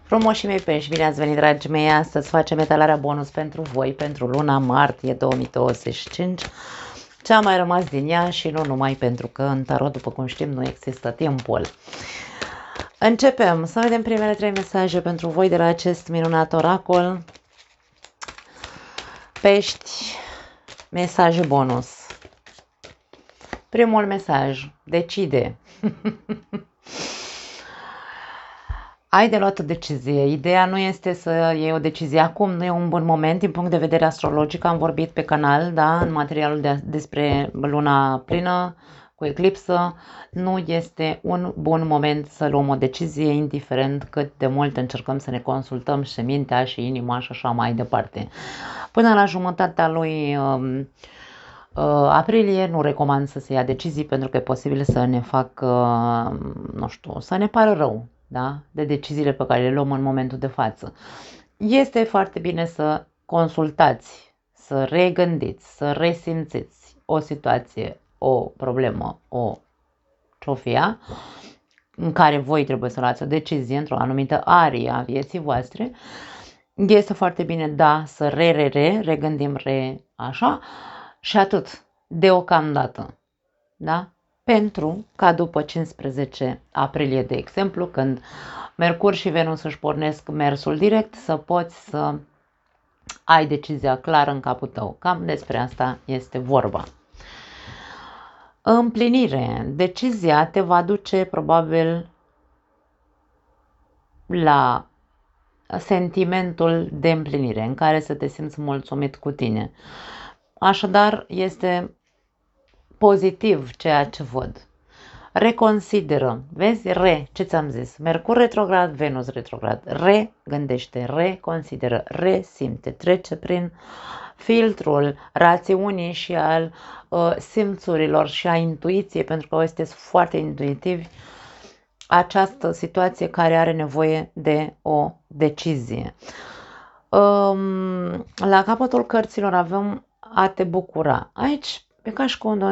Frumoșii mei pești, bine ați venit, dragii mei! Astăzi facem etalarea bonus pentru voi, pentru luna martie 2025. Ce a mai rămas din ea și nu numai, pentru că în tarot, după cum știm, nu există timpul. Începem să vedem primele 3 mesaje pentru voi de la acest minunat oracol. Pești, mesaje bonus. Primul mesaj, decide. Ai de luat o decizie. Ideea nu este să iei o decizie acum, nu e un bun moment din punct de vedere astrologic. Am vorbit pe canal, da, în materialul despre luna plină cu eclipsă. Nu este un bun moment să luăm o decizie, indiferent cât de mult încercăm să ne consultăm și mintea și inima și așa mai departe. Până la jumătatea lui aprilie nu recomand să se ia decizii, pentru că e posibil să ne facă, nu știu, să ne pară rău, da? De deciziile pe care le luăm în momentul de față. Este foarte bine să consultați, să regândiți, să resimțiți o situație, o problemă, o ce-o în care voi trebuie să luați o decizie într-o anumită arie a vieții voastre. Este foarte bine, da, să regândim așa și atât, deocamdată, da? Pentru ca după 15 aprilie, de exemplu, când Mercur și Venus își pornesc mersul direct, să poți să ai decizia clară în capul tău. Cam despre asta este vorba. Împlinire. Decizia te va duce probabil la sentimentul de împlinire, în care să te simți mulțumit cu tine. Așadar, este pozitiv ceea ce văd. Reconsideră, vezi, ce ți-am zis, Mercur retrograd, Venus retrograd, regândește, reconsideră, resimte, trece prin filtrul rațiunii și al simțurilor și a intuiției, pentru că este foarte intuitivi, această situație care are nevoie de o decizie. La capătul cărților avem a te bucura. Aici, pe ca și cum,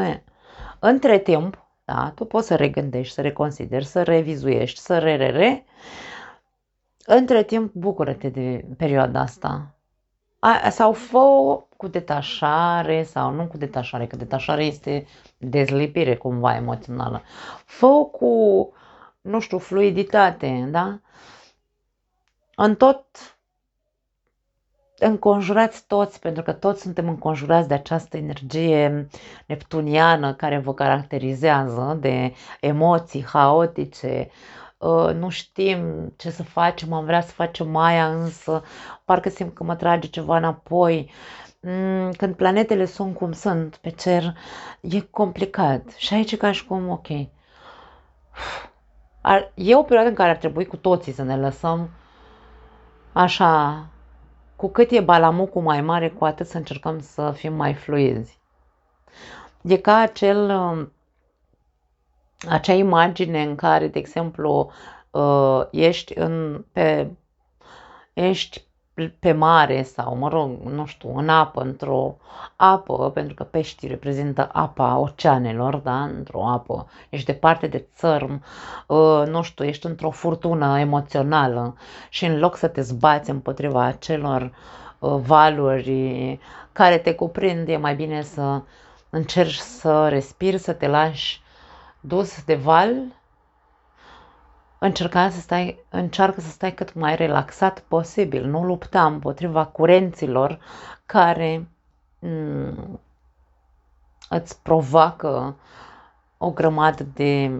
între timp, da, tu poți să regândești, să reconsideri, să revizuiești, să între timp, bucură-te de perioada asta. Sau fă cu detașare, sau nu cu detașare, că detașare este dezlipire cumva emoțională. Fă cu, nu știu, fluiditate, da? Înconjurați toți, pentru că toți suntem înconjurați de această energie neptuniană care vă caracterizează, de emoții haotice. Nu știm ce să facem, am vrea să facem Maia, însă parcă simt că mă trage ceva înapoi. Când planetele sunt cum sunt pe cer, e complicat. Și aici e ca și cum, ok. E o perioadă în care ar trebui cu toții să ne lăsăm așa. Cu cât e balamucul mai mare, cu atât să încercăm să fim mai fluizi. E ca acea imagine în care, de exemplu, ești pe mare sau, mă rog, nu știu, în apă, într-o apă, pentru că peștii reprezintă apa oceanelor, da? Într-o apă, ești departe de țărm, nu știu, ești într-o furtună emoțională și în loc să te zbați împotriva acelor valuri care te cuprind, e mai bine să încerci să respiri, să te lași dus de val. Încearcă să stai cât mai relaxat posibil, nu lupta împotriva curenților care îți provoacă o grămadă de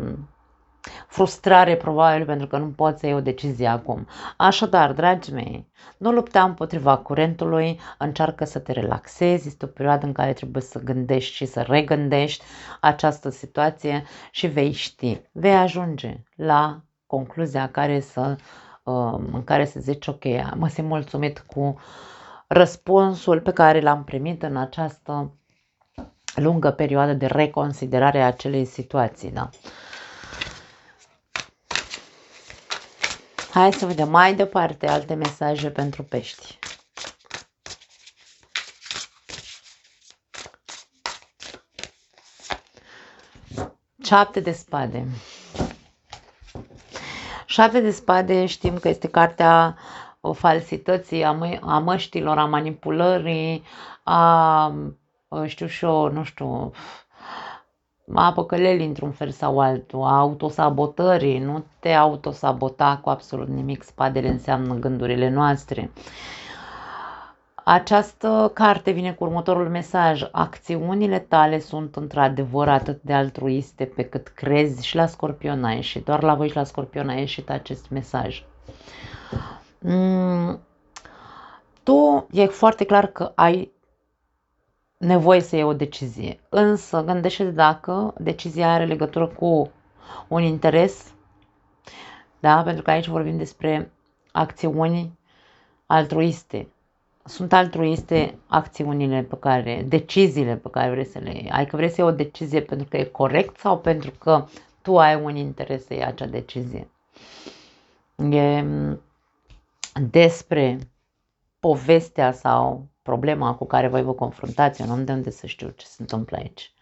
frustrare, probabil, pentru că nu poți să iei o decizie acum. Așadar, dragii mei, nu lupta împotriva curentului, încearcă să te relaxezi, este o perioadă în care trebuie să gândești și să regândești această situație și vei ajunge la concluzia în care să zici, ok, mă simt mulțumit cu răspunsul pe care l-am primit în această lungă perioadă de reconsiderare a acelei situații, da? Hai să vedem mai departe alte mesaje pentru pești. Șapte de spade știm că este cartea falsității, a măștilor, a manipulării, a, știu și eu, nu știu, a păcălelii într-un fel sau altul, a autosabotării. Nu te autosabota cu absolut nimic, spadele înseamnă gândurile noastre. Această carte vine cu următorul mesaj: acțiunile tale sunt într-adevăr atât de altruiste pe cât crezi. Și la Scorpion a ieșit, doar la voi și la Scorpion a ieșit acest mesaj. Tu e foarte clar că ai nevoie să iei o decizie, însă gândește dacă decizia are legătură cu un interes, da? Pentru că aici vorbim despre acțiuni altruiste. Sunt altruiste acțiunile pe care, deciziile pe care vrei să le iei. Adică vrei să iei o decizie pentru că e corect sau pentru că tu ai un interes să iei acea decizie. E despre povestea sau problema cu care voi vă confruntați. Eu nu am de unde să știu ce se întâmplă aici.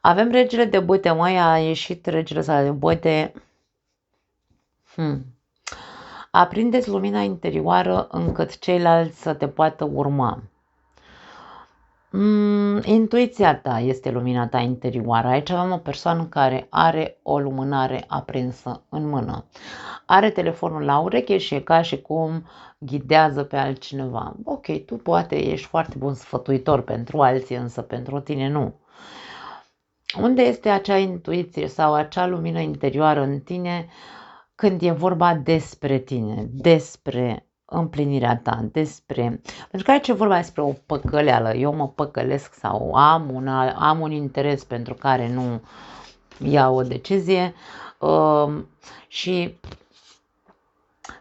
Avem regele de bâte, măi, a ieșit regele ăsta de bâte. Aprindeți lumina interioară încât ceilalți să te poată urma. Intuiția ta este lumina ta interioară. Aici avem o persoană care are o lumânare aprinsă în mână. Are telefonul la ureche și e ca și cum ghidează pe altcineva. Ok, tu poate ești foarte bun sfătuitor pentru alții, însă pentru tine nu. Unde este acea intuiție sau acea lumină interioară în tine când e vorba despre tine, despre împlinirea ta, despre... Pentru că aici e vorba despre o păcăleală. Eu mă păcălesc sau am un interes pentru care nu iau o decizie și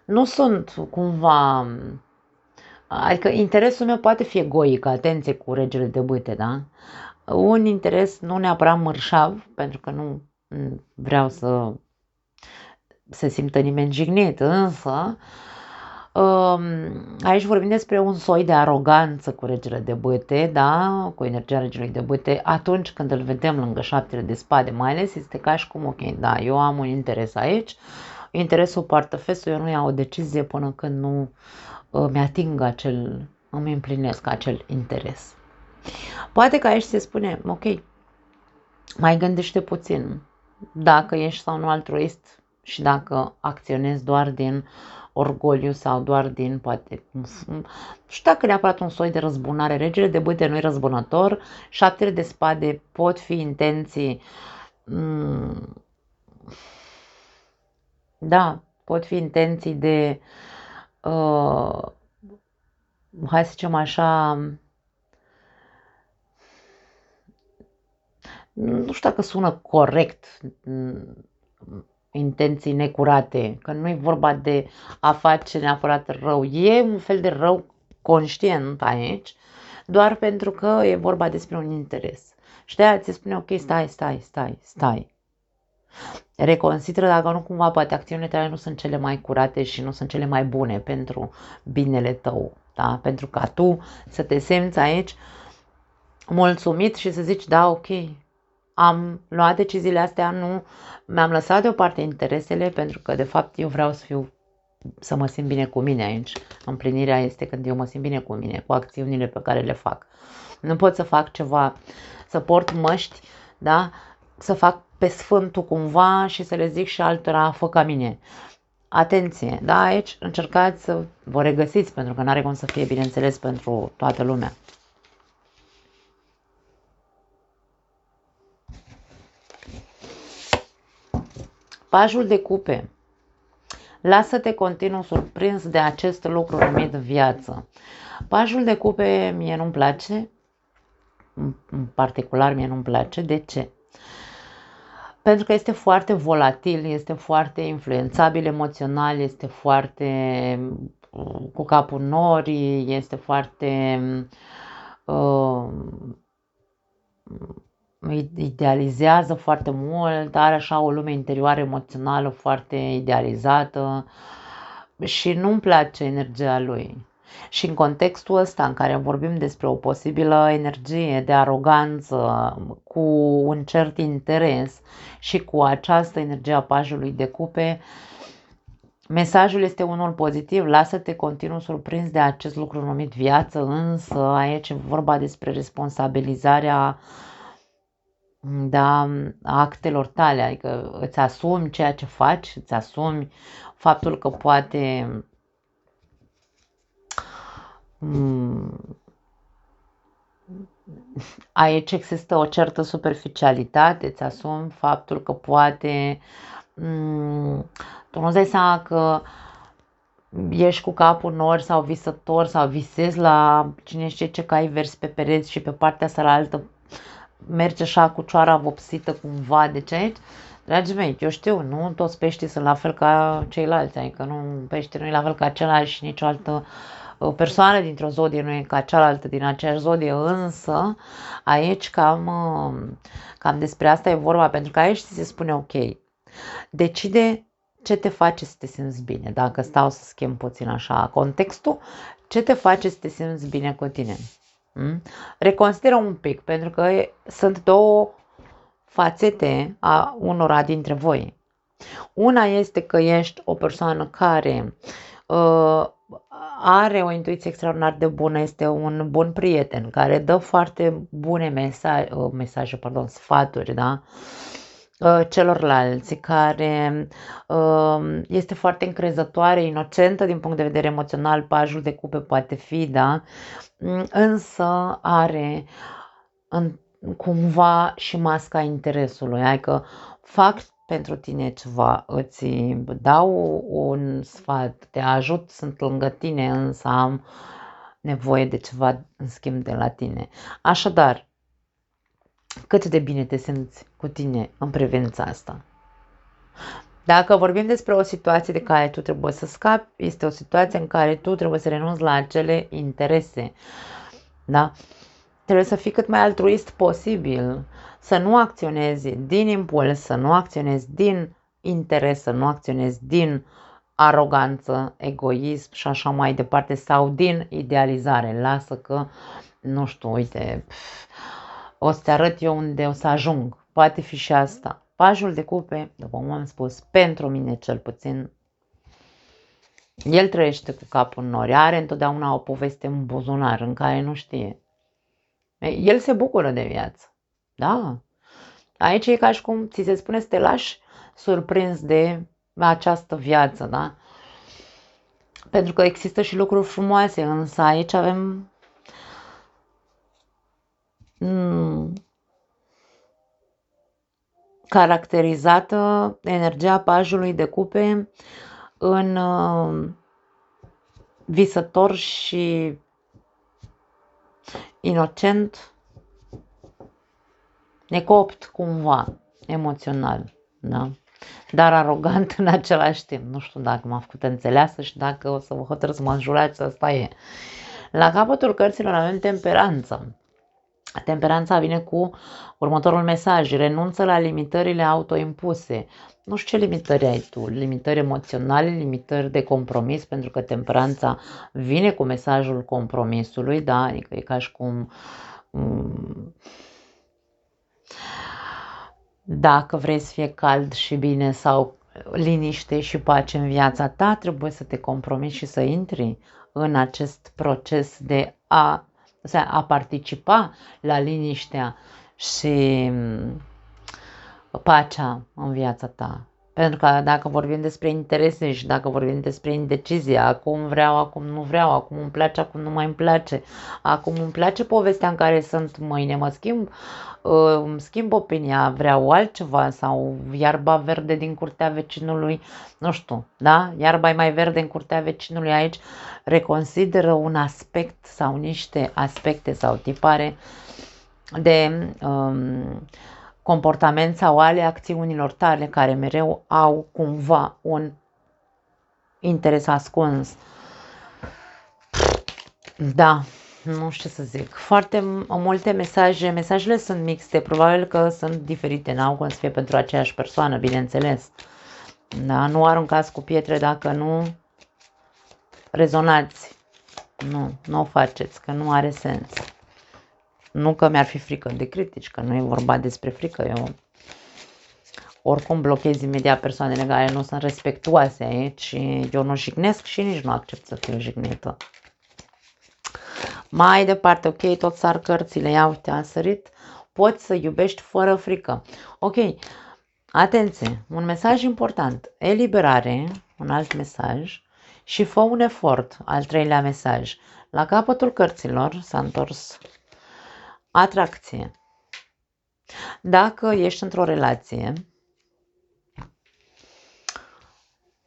nu sunt cumva... Adică interesul meu poate fi egoic, atenție cu regele de bâte, da? Un interes nu neapărat mărșav, pentru că nu vreau să se simtă nimeni jignit, însă aici vorbim despre un soi de aroganță cu regele de bâte, da? Cu energia regelui de bâte, atunci când îl vedem lângă șaptele de spade, mai ales este ca și cum, ok, da, eu am un interes aici, interesul poartă festul, eu nu iau o decizie până când nu îmi împlinesc acel interes. Poate că aici se spune, ok, mai gândește puțin dacă ești sau nu altruist și dacă acționezi doar din orgoliu sau doar din, poate, nu știu dacă neapărat un soi de răzbunare. Regele de bâte nu-i răzbunător, șaptele de spade pot fi intenții, da, pot fi intenții de, hai să zicem așa, nu știu dacă sună corect, intenții necurate, că nu e vorba de a face neapărat rău, e un fel de rău conștient aici, doar pentru că e vorba despre un interes. Și de-aia ți spune, ok, stai. Reconsideră dacă nu cumva poate acțiunile tale nu sunt cele mai curate și nu sunt cele mai bune pentru binele tău, da? Pentru ca tu să te simți aici mulțumit și să zici, da, ok, am luat deciziile astea, nu mi-am lăsat deoparte interesele, pentru că de fapt eu vreau să mă simt bine cu mine aici. Împlinirea este când eu mă simt bine cu mine, cu acțiunile pe care le fac. Nu pot să fac ceva, să port măști, da? Să fac pe sfântul cumva și să le zic și altora, fă ca mine. Atenție, da? Aici încercați să vă regăsiți, pentru că n-are cum să fie, bineînțeles, pentru toată lumea. Pajul de cupe. Lasă-te continuu surprins de acest lucru numit viață. Pajul de cupe mie nu-mi place, în particular mie nu-mi place. De ce? Pentru că este foarte volatil, este foarte influențabil emoțional, este foarte cu capul nori, este foarte idealizează foarte mult, are așa o lume interioară emoțională foarte idealizată și nu-mi place energia lui. Și în contextul ăsta în care vorbim despre o posibilă energie de aroganță cu un cert interes și cu această energie a pajului de cupe, Mesajul este unul pozitiv, lasă-te continuu surprins de acest lucru numit viață, însă aici e vorba despre responsabilizarea, da, a actelor tale, adică îți asumi ceea ce faci, îți asumi faptul că poate aici există o certă superficialitate, îți asumi faptul că poate tu nu-ți dai seama că ești cu capul în nori sau visător sau visezi la cine știe ce cai verzi pe pereți și pe partea cealaltă merge așa cu cioara vopsită cumva. Deci aici, dragii mei, eu știu, nu toți peștii sunt la fel ca ceilalți, adică nu, peștii nu e la fel ca celălalt și nicio altă persoană dintr-o zodie nu e ca cealaltă din aceeași zodie, însă aici cam despre asta e vorba, pentru că aici ți se spune ok, decide ce te face să te simți bine, dacă stau să schimb puțin așa contextul, ce te face să te simți bine cu tine. Reconsideră un pic, pentru că sunt două fațete a unora dintre voi. Una este că ești o persoană care are o intuiție extraordinar de bună, este un bun prieten, care dă foarte bune sfaturi, da? Celorlalți, care este foarte încrezătoare, inocentă din punct de vedere emoțional, pajul de cupe poate fi, da? Însă are cumva și masca interesului, adică fac pentru tine ceva, îți dau un sfat, te ajut, sunt lângă tine, însă am nevoie de ceva în schimb de la tine. Așadar, cât de bine te simți cu tine în privința asta? Dacă vorbim despre o situație de care tu trebuie să scapi, este o situație în care tu trebuie să renunți la acele interese, da? Trebuie să fii cât mai altruist posibil, să nu acționezi din impuls, să nu acționezi din interes, să nu acționezi din aroganță, egoism și așa mai departe, sau din idealizare. Lasă că, nu știu, uite, o să te arăt eu unde o să ajung. Poate fi și asta. Pajul de cupe, după cum am spus, pentru mine cel puțin, el trăiește cu capul în nori, are întotdeauna o poveste în buzunar în care nu știe. El se bucură de viață. Da. Aici e ca și cum ți se spune să te lași surprins de această viață, da? Pentru că există și lucruri frumoase, însă aici avem caracterizată energia pajului de cupe în visător și inocent, necopt cumva, emoțional, da? Dar arogant în același timp. Nu știu dacă m-a făcut înțeleasă și dacă o să vă hotărâți să mă înjurați, asta e. La capătul cărților avem temperanță. Temperanța vine cu următorul mesaj: renunță la limitările autoimpuse. Nu știu ce limitări ai tu, limitări emoționale, limitări de compromis, pentru că temperanța vine cu mesajul compromisului, da? Adică e ca și cum dacă vrei să fie cald și bine sau liniște și pace în viața ta, trebuie să te compromiți și să intri în acest proces de a participa la liniștea și pacea în viața ta. Pentru că dacă vorbim despre interese și dacă vorbim despre indecizie, acum vreau, acum nu vreau, acum îmi place, acum nu mai îmi place, acum îmi place povestea în care sunt, mâine mă schimb, îmi schimb opinia, vreau altceva, sau iarba verde din curtea vecinului, nu știu, da? Iarba e mai verde în curtea vecinului, aici reconsideră un aspect sau niște aspecte sau tipare de comportament sau ale acțiunilor tale care mereu au cumva un interes ascuns. Da, nu știu ce să zic. Foarte multe mesajele sunt mixte, probabil că sunt diferite, n-au cum să fie pentru aceeași persoană, bineînțeles. Da, nu aruncați cu pietre dacă nu rezonați. Nu o faceți, că nu are sens. Nu că mi-ar fi frică de critici, că nu e vorba despre frică, oricum blochezi imediat persoanele care nu sunt respectuoase aici. Eu nu jignesc și nici nu accept să fiu jignită. Mai departe, ok, tot sar cărțile, ia uite, a sărit. Poți să iubești fără frică. Ok, atenție, un mesaj important. Eliberare, un alt mesaj. Și fă un efort, al treilea mesaj. La capătul cărților s-a întors atracție. Dacă ești într-o relație,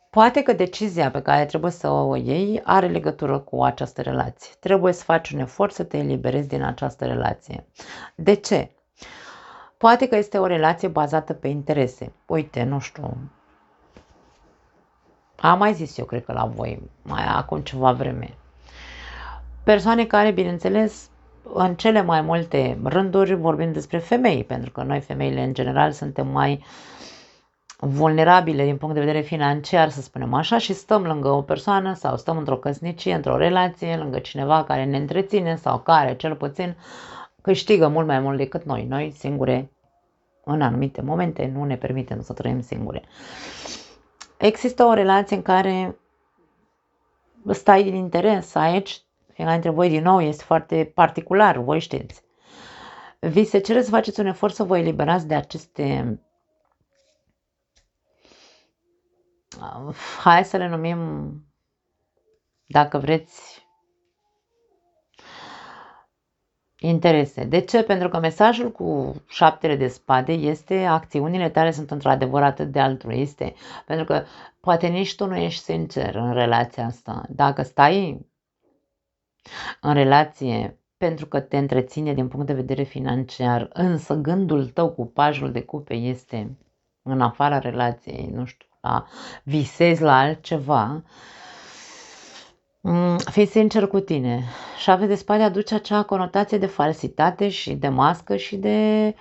poate că decizia pe care trebuie să o iei are legătură cu această relație. Trebuie să faci un efort să te eliberezi din această relație. De ce? Poate că este o relație bazată pe interese. Uite, nu știu, am mai zis eu, cred că la voi, mai acum ceva vreme. Persoane care, bineînțeles, în cele mai multe rânduri vorbim despre femei, pentru că noi femeile în general suntem mai vulnerabile din punct de vedere financiar, să spunem așa, și stăm lângă o persoană sau stăm într-o căsnicie, într-o relație, lângă cineva care ne întreține sau care, cel puțin, câștigă mult mai mult decât noi. Noi singure, în anumite momente, nu ne permitem să trăim singure. Există o relație în care stai din interes, aici, fiecare dintre voi din nou este foarte particular, voi știți. Vi se cere să faceți un efort să vă eliberați de aceste, hai să le numim, dacă vreți, interese. De ce? Pentru că mesajul cu 7 de spade este acțiunile tale sunt într-adevăr atât de altruiste. Pentru că poate nici tu nu ești sincer în relația asta. Dacă stai în relație pentru că te întreține din punct de vedere financiar, însă gândul tău cu pajul de cupe este în afara relației, nu știu, visezi la altceva, fii sincer cu tine. 7 de spade aduce acea conotație de falsitate și de mască și de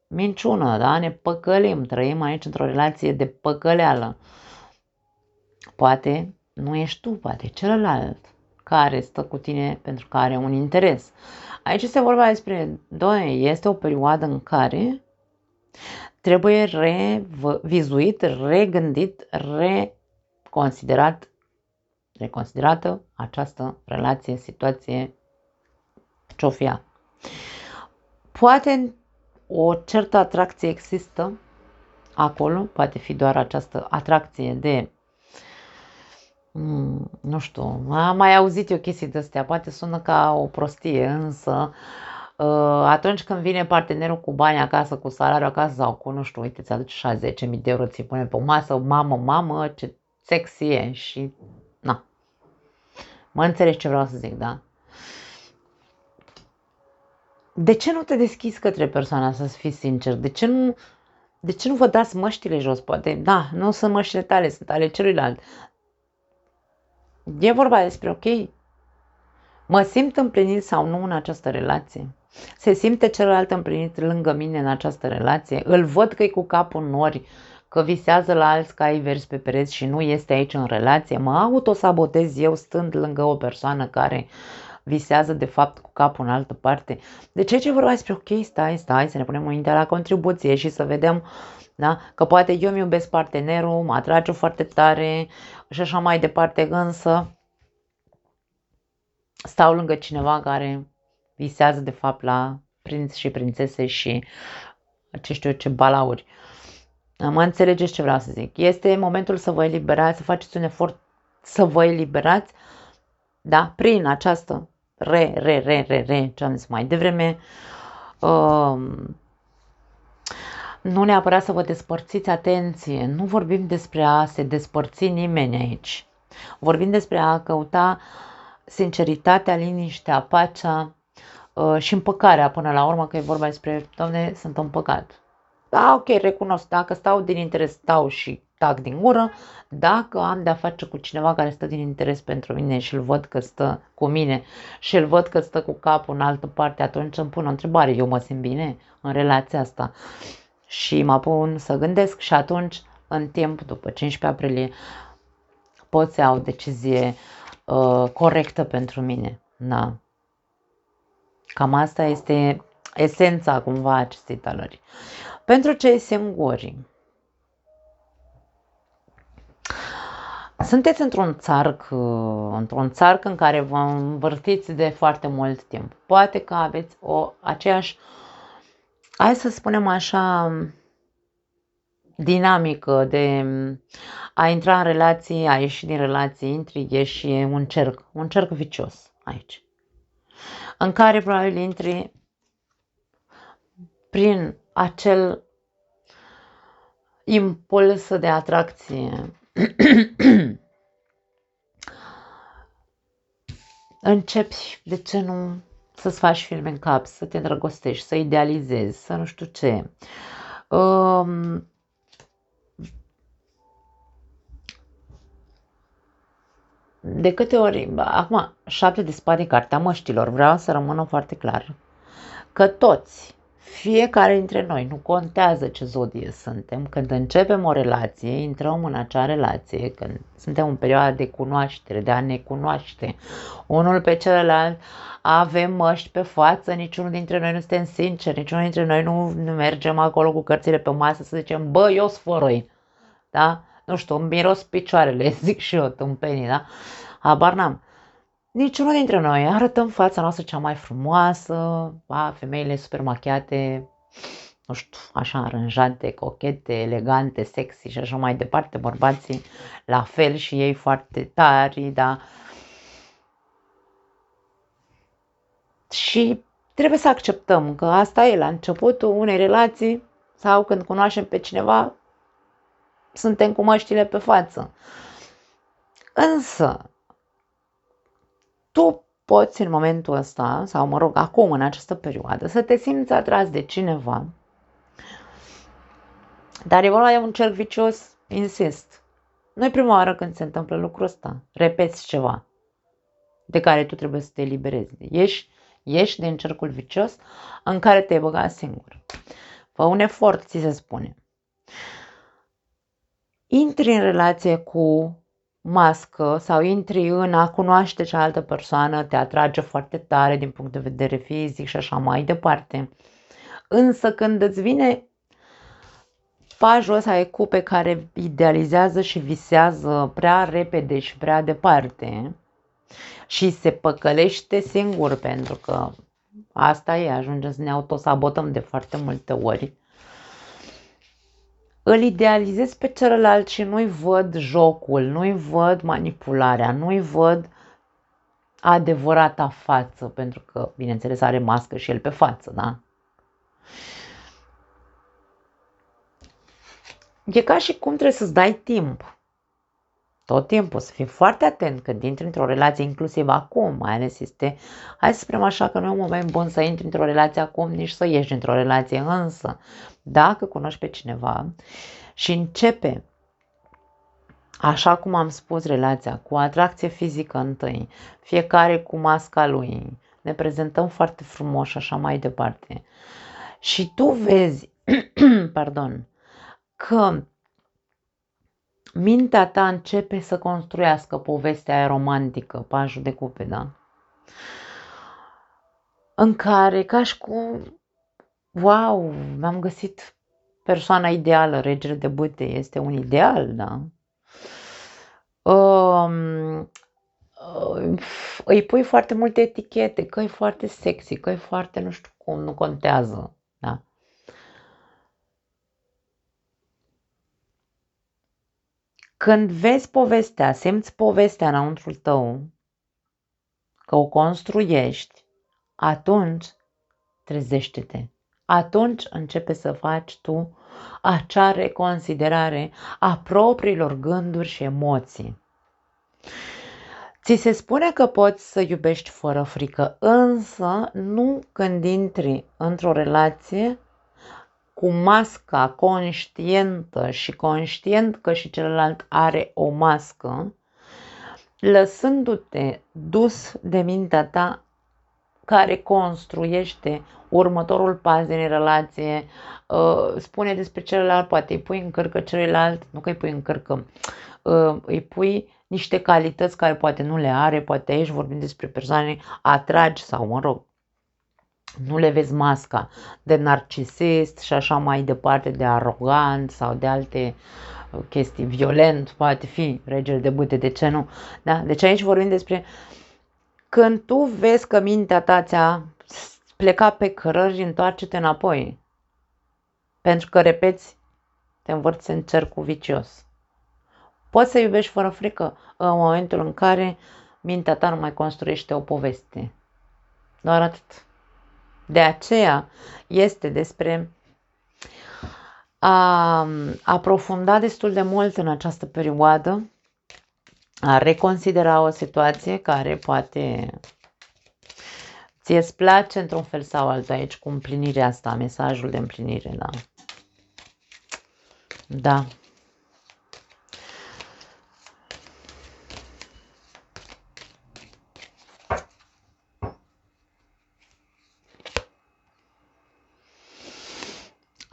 minciună, da? Ne păcălim, trăim aici într-o relație de păcăleală. Poate nu ești tu, poate celălalt care stă cu tine pentru că are un interes. Aici se vorba despre, este o perioadă în care trebuie revizuit, regândit, reconsiderată această relație, situație, ce-o fi ea. Poate o certă atracție există acolo, poate fi doar această atracție de, nu știu, am mai auzit eu chestii de-astea, poate sună ca o prostie, însă atunci când vine partenerul cu bani acasă, cu salariul acasă sau cu, nu știu, uite, ți-aduce 10.000 de euro, ți pune pe masă, mamă, ce sexy e și, na, mă înțelegi ce vreau să zic, da? De ce nu te deschizi către persoana să fii sincer? De ce nu vă dați măștile jos? Poate, da, nu sunt măștile tale, sunt ale celuilalt. E vorba despre, ok, mă simt împlinit sau nu în această relație? Se simte celălalt împlinit lângă mine în această relație? Îl văd că e cu capul în nori, că visează la alți cai verzi pe pereți și nu este aici în relație? Mă autosabotez eu stând lângă o persoană care visează de fapt cu capul în altă parte? De ce vorba despre, ok, stai, să ne punem mintea la contribuție și să vedem, da? Că poate eu îmi iubesc partenerul, mă atrage foarte tare și așa mai departe, însă stau lângă cineva care visează de fapt la prinți și prințese și ce știu eu, ce balauri. Mă înțelegeți ce vreau să zic. Este momentul să vă eliberați, să faceți un efort să vă eliberați, da? Prin această ce am zis mai devreme, nu neapărat să vă despărțiți, atenție, nu vorbim despre a se despărți nimeni aici. Vorbim despre a căuta sinceritatea, liniștea, pacea și împăcarea până la urmă, că e vorba despre, Doamne, sunt împăcat. Da, ok, recunosc, dacă stau din interes, stau și tac din gură. Dacă am de-a face cu cineva care stă din interes pentru mine și îl văd că stă cu mine și îl văd că stă cu capul în altă parte, atunci îmi pun o întrebare. Eu mă simt bine în relația asta? Și mă pun să gândesc și atunci, în timp, după 15 aprilie, pot să iau o decizie corectă pentru mine. Da. Cam asta este esența cumva acestei talări. Pentru cei singuri, Sunteți într-un țarc în care vă învârtiți de foarte mult timp. Poate că aveți aceeași, hai să spunem așa, dinamică de a intra în relații, a ieși din relații, intri, ieși, e un cerc vicios aici, în care probabil intri prin acel impuls de atracție. Începi, de ce nu, să-ți faci filme în cap, să te îndrăgostești, să idealizezi, să nu știu ce. De câte ori, acum, 7 de spade, cartea măștilor, vreau să rămână foarte clar că toți, fiecare dintre noi, nu contează ce zodie suntem, când începem o relație, intrăm în acea relație, când suntem în perioada de cunoaștere, de a ne cunoaște unul pe celălalt, avem măști pe față, niciunul dintre noi nu suntem sinceri, niciunul dintre noi nu mergem acolo cu cărțile pe masă să zicem, bă, eu sfăroi, da? Nu știu, îmi miros picioarele, zic și eu, tâmpenii, da? Habar n-am. Niciunul dintre noi arătăm fața noastră cea mai frumoasă, femeile super machiate, nu știu, așa aranjate, cochete, elegante, sexy și așa mai departe, bărbații la fel și ei foarte tari, da? Și trebuie să acceptăm că asta e la începutul unei relații sau când cunoaștem pe cineva, suntem cu măștile pe față. Însă, tu poți în momentul ăsta, sau mă rog, acum, în această perioadă, să te simți atras de cineva, dar e vorba de un cerc vicios, insist. Nu e prima oară când se întâmplă lucrul ăsta. Repeți ceva de care tu trebuie să te eliberezi. Ieși din cercul vicios în care te-ai băgat singur. Fă un efort, ți se spune. Intri în relație cu mască sau intri în a cunoaște cealaltă persoană, te atrage foarte tare din punct de vedere fizic și așa mai departe. Însă când îți vine pajul ăsta e pe care idealizează și visează prea repede și prea departe și se păcălește singur, pentru că asta e, ajungem să ne autosabotăm de foarte multe ori, îl idealizez pe celălalt și nu-i văd jocul, nu-i văd manipularea, nu-i văd adevărata față, pentru că, bineînțeles, are mască și el pe față, da? E ca și cum trebuie să-ți dai timp. Tot timpul, să fii foarte atent când intri într-o relație, inclusiv acum, mai ales hai să spunem așa că nu e un moment bun să intri într-o relație acum, nici să ieși dintr-o relație, însă, dacă cunoști pe cineva și începe, așa cum am spus, relația cu atracție fizică întâi, fiecare cu masca lui, ne prezentăm foarte frumos și așa mai departe, și tu vezi, pardon, că mintea ta începe să construiască povestea aia romantică, pajul de cupe, da? În care, ca și cum, wow, mi-am găsit persoana ideală, regele de bâte este un ideal, da? Îi pui foarte multe etichete, că e foarte sexy, că e foarte nu știu cum, nu contează, da? Când vezi povestea, simți povestea înăuntrul tău, că o construiești, atunci trezește-te. Atunci începe să faci tu acea reconsiderare a propriilor gânduri și emoții. Ți se spune că poți să iubești fără frică, însă nu când intri într-o relație cu masca conștientă și conștient că și celălalt are o mască, lăsându-te dus de mintea ta care construiește următorul pas din relație, spune despre celălalt, poate îi pui în cărcă celuilalt, nu că îi pui în cărcă, îi pui niște calități care poate nu le are, poate aici vorbim despre persoane atragi sau, mă rog, nu le vezi masca de narcisist și așa mai departe, de arogant sau de alte chestii, violent, poate fi regele de bâte, de ce nu? Da? Deci aici vorbim despre când tu vezi că mintea ta ți-a plecat pe cărări, întoarce-te înapoi. Pentru că, repeți, te învârți în cercul vicios. Poți să iubești fără frică în momentul în care mintea ta nu mai construiește o poveste. Doar atât. De aceea este despre a aprofunda destul de mult în această perioadă, a reconsidera o situație care poate ție îți place într-un fel sau altul aici cu împlinirea asta, mesajul de împlinire, da. Da.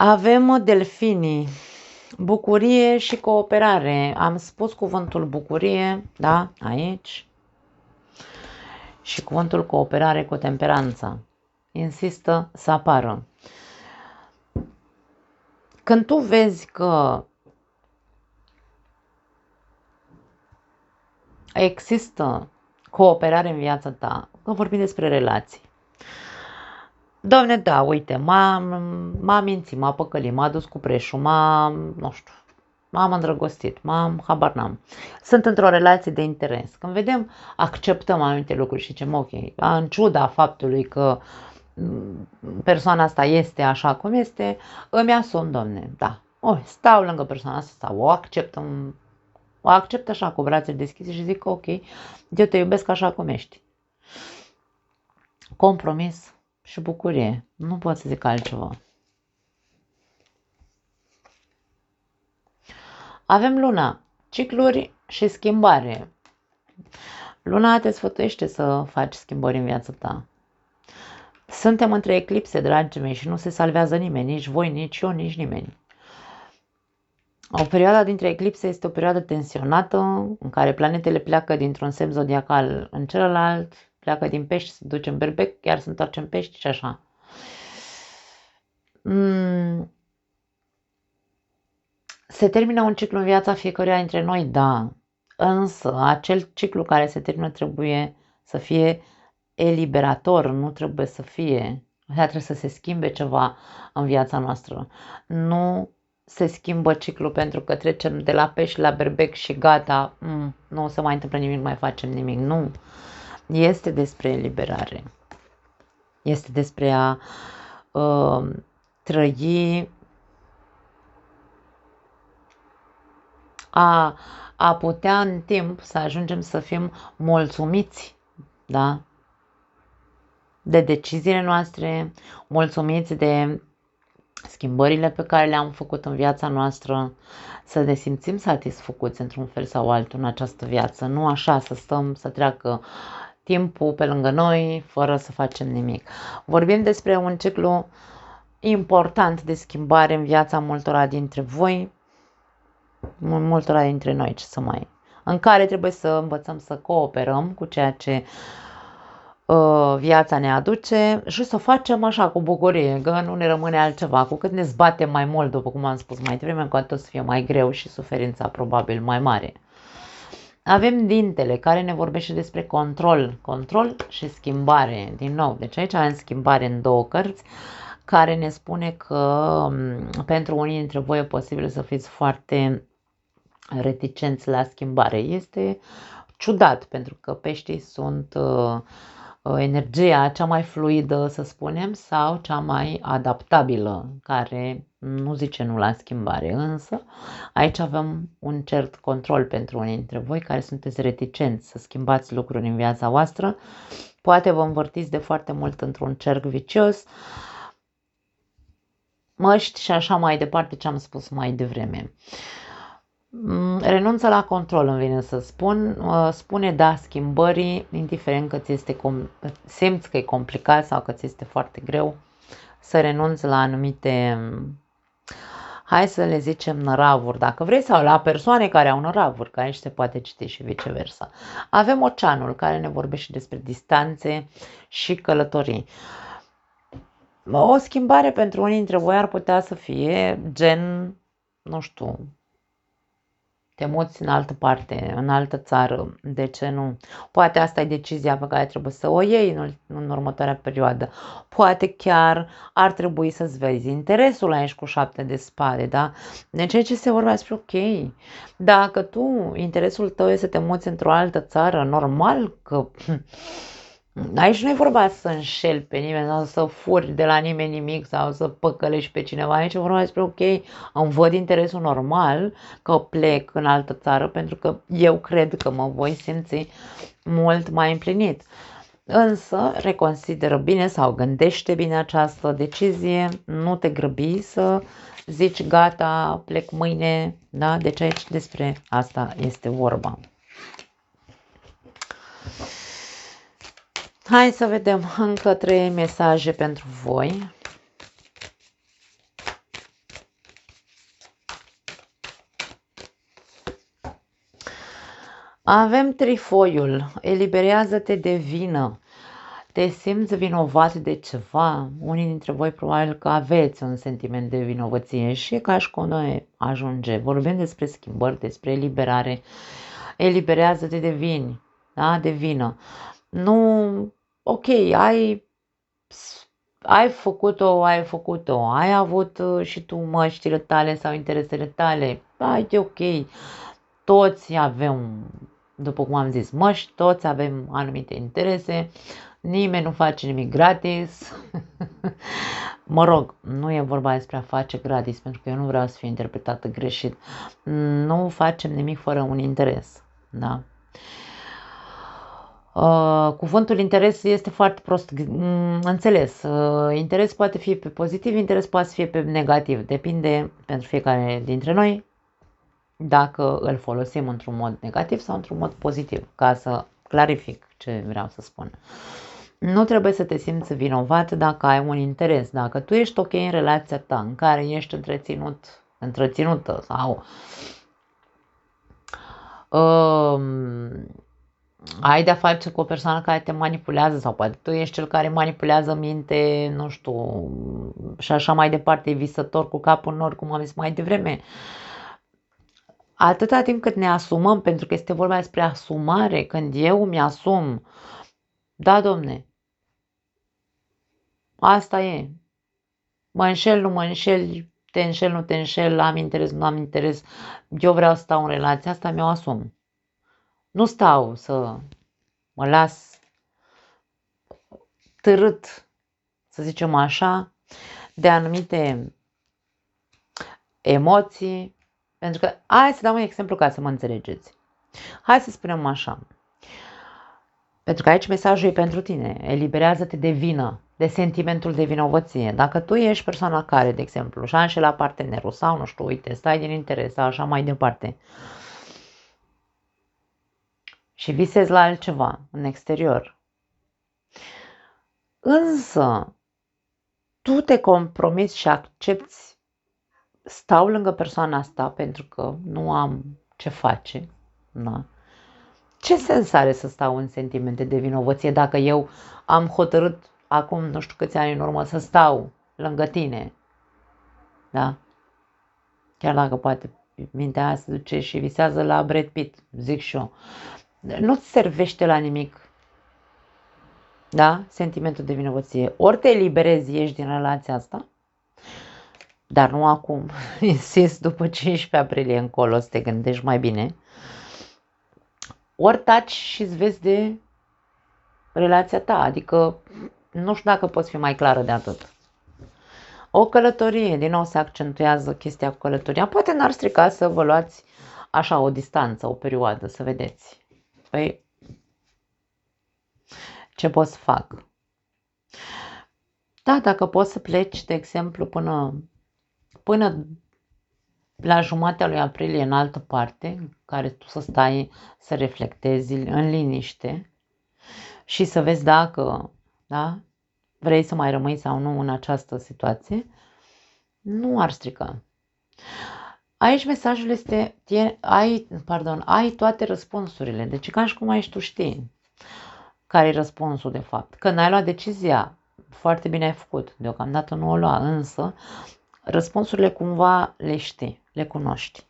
Avem delfinii, bucurie și cooperare. Am spus cuvântul bucurie, da, aici. Și cuvântul cooperare cu temperanța. Insistă să apară. Când tu vezi că există cooperare în viața ta, că vorbim despre relații. Doamne, da, uite, m-a mințit, m-a păcălit, m-a dus cu preșul, nu știu, m-am îndrăgostit, habar n-am. Sunt într-o relație de interes. Când vedem, acceptăm anumite lucruri și zicem, ok, în ciuda faptului că persoana asta este așa cum este, îmi asum, Doamne, da. Stau lângă persoana asta sau o accept așa cu brațe deschise și zic, ok, eu te iubesc așa cum ești. Compromis și bucurie. Nu pot să zic altceva. Avem luna, cicluri și schimbare. Luna te sfătuiește să faci schimbări în viața ta. Suntem între eclipse, dragii mei, și nu se salvează nimeni, nici voi, nici eu, nici nimeni. O perioadă dintre eclipse este o perioadă tensionată, în care planetele pleacă dintr-un semn zodiacal în celălalt, pleacă din pești, se duce în berbec, chiar se întoarce în pești și așa. Se termină un ciclu în viața fiecăruia dintre noi, da, însă acel ciclu care se termină trebuie să fie eliberator, nu trebuie să fie, trebuie să se schimbe ceva în viața noastră. Nu se schimbă ciclul pentru că trecem de la pești la berbec și gata, nu o să mai întâmplă nimic, mai facem nimic, nu. Este despre eliberare. Este despre a trăi, a putea în timp să ajungem să fim mulțumiți, da? De deciziile noastre, mulțumiți de schimbările pe care le-am făcut în viața noastră, să ne simțim satisfăcuți într-un fel sau altul în această viață, nu așa să stăm, să treacă timpul pe lângă noi fără să facem nimic. Vorbim despre un ciclu important de schimbare în viața multora dintre voi, multora dintre noi, în care trebuie să învățăm să cooperăm cu ceea ce viața ne aduce și să o facem așa cu bucurie, că nu ne rămâne altceva. Cu cât ne zbatem mai mult, după cum am spus mai devreme, cu atât o să fie mai greu și suferința probabil mai mare. Avem dintele care ne vorbește despre control și schimbare, din nou. Deci aici avem schimbare în două cărți, care ne spune că pentru unii dintre voi e posibil să fiți foarte reticenți la schimbare. Este ciudat, pentru că peștii sunt energia cea mai fluidă, să spunem, sau cea mai adaptabilă, care nu zice nu la schimbare. Însă aici avem un cert control pentru unii dintre voi care sunteți reticenți să schimbați lucruri în viața voastră. Poate vă învârtiți de foarte mult într-un cerc vicios, măști și așa mai departe, ce am spus mai devreme. Renunță la control, îmi vine să spun, spune da schimbării, indiferent că ți este simți că e complicat sau că ți este foarte greu, să renunți la anumite, hai să le zicem, năravuri, dacă vrei, sau la persoane care au năravuri, că aici se poate citi și viceversa. Avem oceanul, care ne vorbește despre distanțe și călătorii. O schimbare pentru unii dintre voi ar putea să fie gen, nu știu, te muți în altă parte, în altă țară, de ce nu? Poate asta e decizia pe care trebuie să o iei în următoarea perioadă. Poate chiar ar trebui să-ți vezi interesul aici cu 7 de spade, da? Deci aici se vorba despre ok. Dacă tu, interesul tău este să te muți într-o altă țară, normal că aici nu e vorba să înșeli pe nimeni sau să furi de la nimeni nimic sau să păcălești pe cineva. Aici e vorba despre ok, îmi văd interesul normal că plec în altă țară pentru că eu cred că mă voi simți mult mai împlinit. Însă reconsideră bine sau gândește bine această decizie, nu te grăbi să zici gata, plec mâine, da? Deci aici despre asta este vorba. Hai să vedem încă 3 mesaje pentru voi. Avem trifoiul, eliberează-te de vină. Te simți vinovat de ceva? Unii dintre voi probabil că aveți un sentiment de vinovăție și ca și cum noi ajunge. Vorbim despre schimbări, despre eliberare. Eliberează-te de vini, da? De vină. Nu, ok, ai făcut-o, ai avut și tu măștile tale sau interesele tale, e ok. Toți avem, după cum am zis, măști, toți avem anumite interese, nimeni nu face nimic gratis. Mă rog, nu e vorba despre a face gratis, pentru că eu nu vreau să fiu interpretată greșit. Nu facem nimic fără un interes, da? Cuvântul interes este foarte prost înțeles. Interes poate fi pe pozitiv, interes poate fi pe negativ. Depinde pentru fiecare dintre noi dacă îl folosim într-un mod negativ sau într-un mod pozitiv, ca să clarific ce vreau să spun. Nu trebuie să te simți vinovat dacă ai un interes. Dacă tu ești ok în relația ta în care ești întreținută sau ai de-a face cu o persoană care te manipulează sau poate tu ești cel care manipulează minte, nu știu, și așa mai departe, e visător cu capul în nori, cum am zis mai devreme. Atâta timp cât ne asumăm, pentru că este vorba despre asumare, când eu mi-asum, da, domne, asta e, mă înșel, nu mă înșel, te înșel, nu te înșel, am interes, nu am interes, eu vreau să stau în relația asta, mi-o asum. Nu stau să mă las târât, să zicem așa, de anumite emoții, pentru că, hai să dau un exemplu ca să mă înțelegeți. Hai să spunem așa, pentru că aici mesajul e pentru tine, eliberează-te de vină, de sentimentul de vinovăție. Dacă tu ești persoana care, de exemplu, și-a înșelat partenerul sau, nu știu, uite, stai din interes sau așa mai departe și visezi la altceva în exterior, însă tu te compromiți și accepti, stau lângă persoana asta pentru că nu am ce face, da? Ce sens are să stau în sentimente de vinovăție dacă eu am hotărât acum nu știu câți ani în urmă să stau lângă tine, da? Chiar dacă poate mintea aia se duce și visează la Brad Pitt, zic și eu. Nu-ți servește la nimic, da? Sentimentul de vinovăție. Ori te eliberezi, ieși din relația asta, dar nu acum, insist, după 15 aprilie încolo să te gândești mai bine, ori taci și îți vezi de relația ta, adică nu știu dacă poți fi mai clară de atât. O călătorie, din nou se accentuează chestia cu călătoria, poate n-ar strica să vă luați așa o distanță, o perioadă, să vedeți. Păi, ce pot să fac? Da, dacă poți să pleci, de exemplu, până la jumatea lui aprilie în altă parte, în care tu să stai, să reflectezi în liniște și să vezi dacă, da, vrei să mai rămâi sau nu în această situație, nu ar strica. Aici mesajul este, ai toate răspunsurile, deci ca și cum ai tu știi care e răspunsul de fapt. Că n-ai luat decizia, foarte bine ai făcut, deocamdată nu o lua, însă răspunsurile cumva le știi, le cunoști.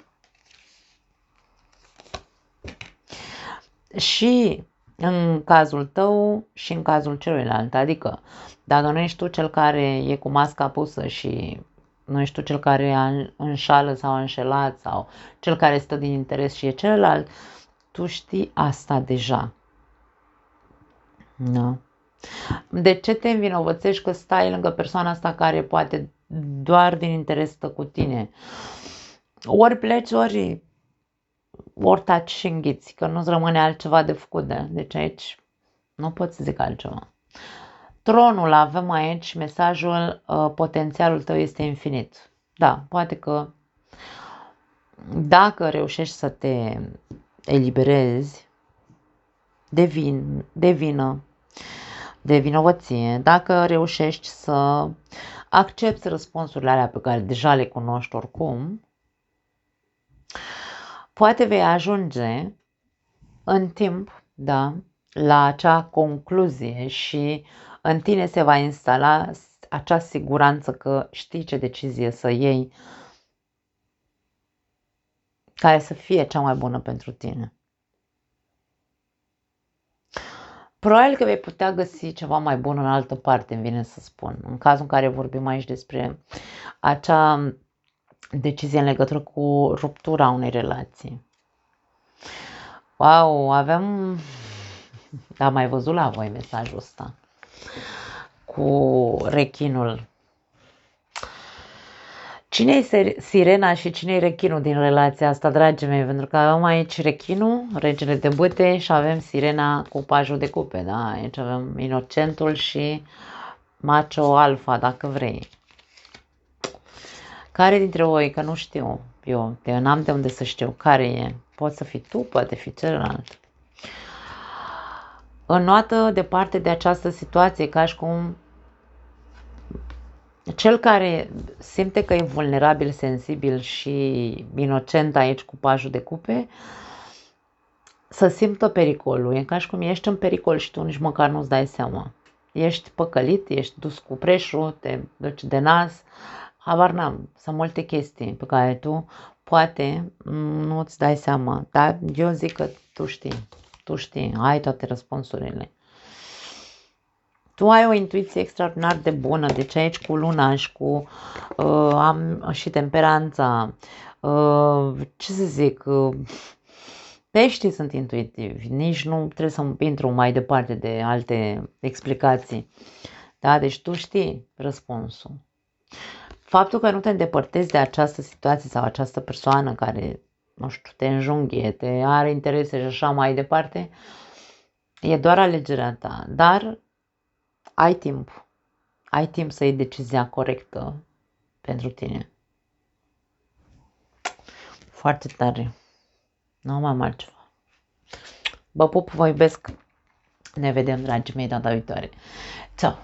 Și în cazul tău și în cazul celuilalt. Adică, dacă nu ești tu cel care e cu masca pusă și nu ești tu cel care înșală sau a înșelat sau cel care stă din interes și e celălalt, tu știi asta deja. Da. De ce te învinovățești că stai lângă persoana asta care poate doar din interes stă cu tine? Ori pleci, ori taci și înghiți, că nu-ți rămâne altceva de făcut. Deci aici nu pot să zic altceva. Tronul avem aici, mesajul, potențialul tău este infinit. Da, poate că dacă reușești să te eliberezi de vină, de vinovăție, dacă reușești să accepti răspunsurile alea pe care deja le cunoști oricum, poate vei ajunge în timp, da, la acea concluzie și în tine se va instala acea siguranță că știi ce decizie să iei care să fie cea mai bună pentru tine. Probabil că vei putea găsi ceva mai bun în altă parte, îmi vine să spun. În cazul în care vorbim aici despre acea decizie în legătură cu ruptura unei relații. Wow, am mai văzut la voi mesajul ăsta cu rechinul. Cine e sirena și cine e rechinul din relația asta, dragii mei? Pentru că avem aici rechinul, regele de bâte, și avem sirena cu pajul de cupe, da? Aici avem inocentul și macho alfa, dacă vrei. Care dintre voi, că nu știu, eu n-am de unde să știu care e. Poate să fii tu, poate fi celălalt. Înnoată departe de această situație, ca și cum cel care simte că e vulnerabil, sensibil și inocent aici cu pajul de cupe, să simtă pericolul. E ca și cum ești în pericol și tu nici măcar nu-ți dai seama. Ești păcălit, ești dus cu preșul, te duci de nas, habar n-am. Sunt multe chestii pe care tu poate nu-ți dai seama. Dar eu zic că tu știi, ai toate răspunsurile. Tu ai o intuiție extraordinar de bună, deci aici cu luna și cu am și temperanța, ce să zic, peștii sunt intuitivi, nici nu trebuie să intru mai departe de alte explicații. Da, deci tu știi răspunsul. Faptul că nu te îndepărtezi de această situație sau această persoană care, nu știu, te înjunghie, te are interese și așa mai departe, e doar alegerea ta, dar ai timp. Ai timp să iei decizia corectă pentru tine. Foarte tare. Nu mai am altceva. Vă pup, vă iubesc. Ne vedem, dragii mei, data viitoare. Ciao!